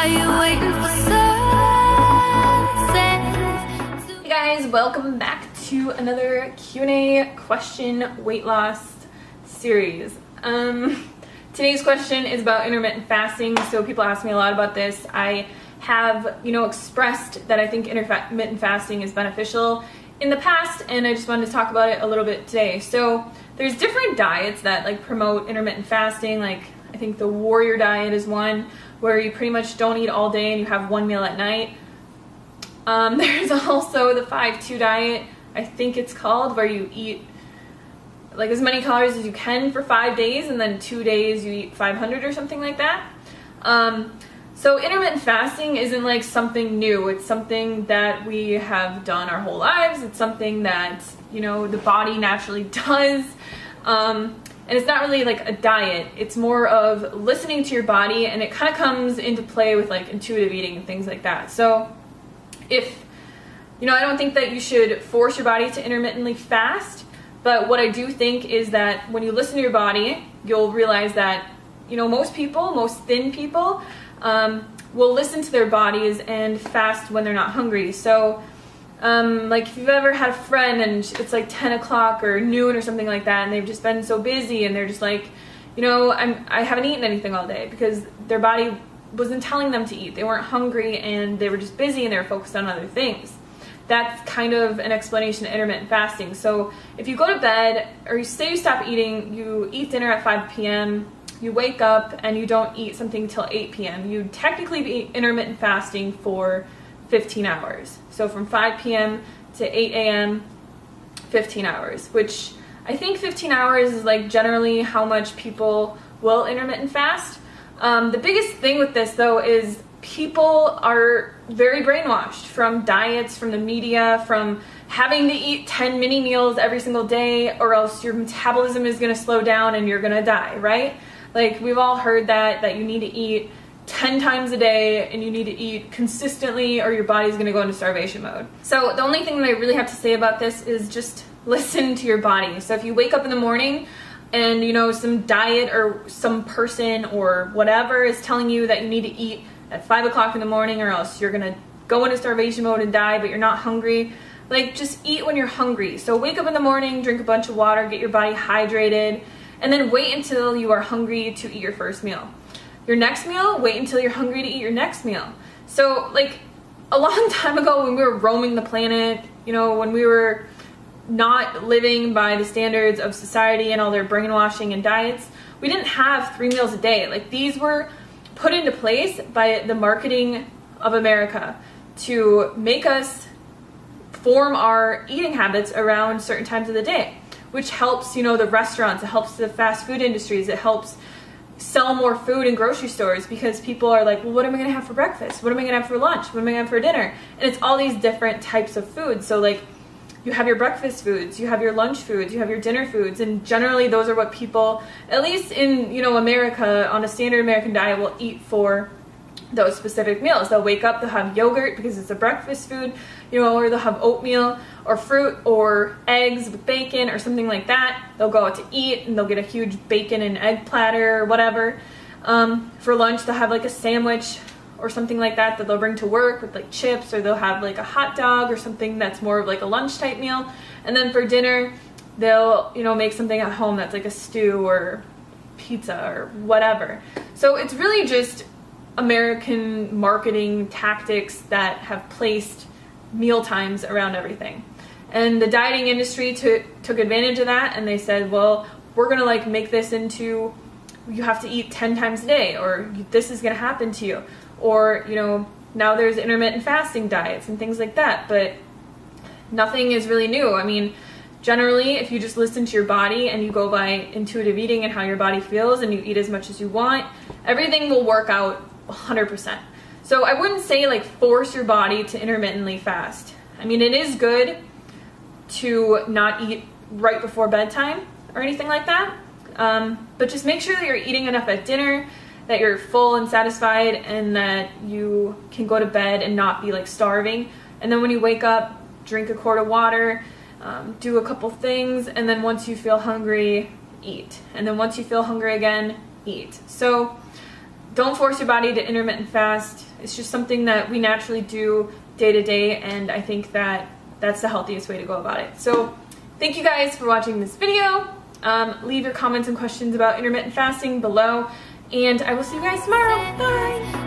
Are you waiting for sunset? Hey guys, welcome back to another Q&A question weight loss series. Today's question is about intermittent fasting. So people ask me a lot about this. I have, expressed that I think intermittent fasting is beneficial in the past, and I just wanted to talk about it a little bit today. So there's different diets that promote intermittent fasting. I think the warrior diet is one where you pretty much don't eat all day and you have one meal at night. There's also the 5-2 diet, I think it's called, where you eat as many calories as you can for 5 days, and then 2 days you eat 500 or something like that. So intermittent fasting isn't something new. It's something that we have done our whole lives. It's something that, the body naturally does. And it's not really a diet. It's more of listening to your body, and it kind of comes into play with intuitive eating and things like that. So if, I don't think that you should force your body to intermittently fast, but what I do think is that when you listen to your body, you'll realize that, most thin people, will listen to their bodies and fast when they're not hungry. So if you've ever had a friend and it's 10 o'clock or noon or something like that, and they've just been so busy and they're just I haven't eaten anything all day because their body wasn't telling them to eat. They weren't hungry and they were just busy and they were focused on other things. That's kind of an explanation of intermittent fasting. So if you go to bed, or you say you stop eating, you eat dinner at 5 p.m., you wake up and you don't eat something till 8 p.m., you'd technically be intermittent fasting for 15 hours. So from 5 p.m. to 8 a.m., 15 hours, which I think 15 hours is generally how much people will intermittent fast. The biggest thing with this though is people are very brainwashed from diets, from the media, from having to eat 10 mini meals every single day, or else your metabolism is going to slow down and you're going to die, right? We've all heard that you need to eat 10 times a day and you need to eat consistently or your body's going to go into starvation mode. So the only thing that I really have to say about this is just listen to your body. So if you wake up in the morning and some diet or some person or whatever is telling you that you need to eat at 5 o'clock in the morning or else you're going to go into starvation mode and die, but you're not hungry, just eat when you're hungry. So wake up in the morning, drink a bunch of water, get your body hydrated, and then wait until you are hungry to eat your first meal. Your next meal, wait until you're hungry to eat your next meal. So a long time ago when we were roaming the planet, when we were not living by the standards of society and all their brainwashing and diets, we didn't have 3 meals a day. These were put into place by the marketing of America to make us form our eating habits around certain times of the day, which helps, the restaurants, it helps the fast food industries, it helps sell more food in grocery stores because people are well, what am I going to have for breakfast? What am I going to have for lunch? What am I going to have for dinner? And it's all these different types of foods. So you have your breakfast foods, you have your lunch foods, you have your dinner foods, and generally those are what people, at least in, America, on a standard American diet, will eat for those specific meals. They'll wake up, they'll have yogurt because it's a breakfast food, or they'll have oatmeal or fruit or eggs with bacon or something like that. They'll go out to eat and they'll get a huge bacon and egg platter or whatever. For lunch, they'll have a sandwich or something like that they'll bring to work with chips, or they'll have a hot dog or something that's more of a lunch type meal. And then for dinner, they'll, make something at home that's a stew or pizza or whatever. So it's really just American marketing tactics that have placed meal times around everything. And the dieting industry took advantage of that, and they said, well, we're going to make this into, you have to eat 10 times a day, or this is going to happen to you. Or, now there's intermittent fasting diets and things like that, but nothing is really new. I mean, generally, if you just listen to your body and you go by intuitive eating and how your body feels and you eat as much as you want, everything will work out 100%. So I wouldn't say force your body to intermittently fast. I mean, it is good to not eat right before bedtime or anything like that, but just make sure that you're eating enough at dinner, that you're full and satisfied, and that you can go to bed and not be starving. And then when you wake up, drink a quart of water, do a couple things, and then once you feel hungry, eat. And then once you feel hungry again, eat. So don't force your body to intermittent fast. It's just something that we naturally do day to day, and I think that that's the healthiest way to go about it. So thank you guys for watching this video. Leave your comments and questions about intermittent fasting below, and I will see you guys tomorrow. Bye!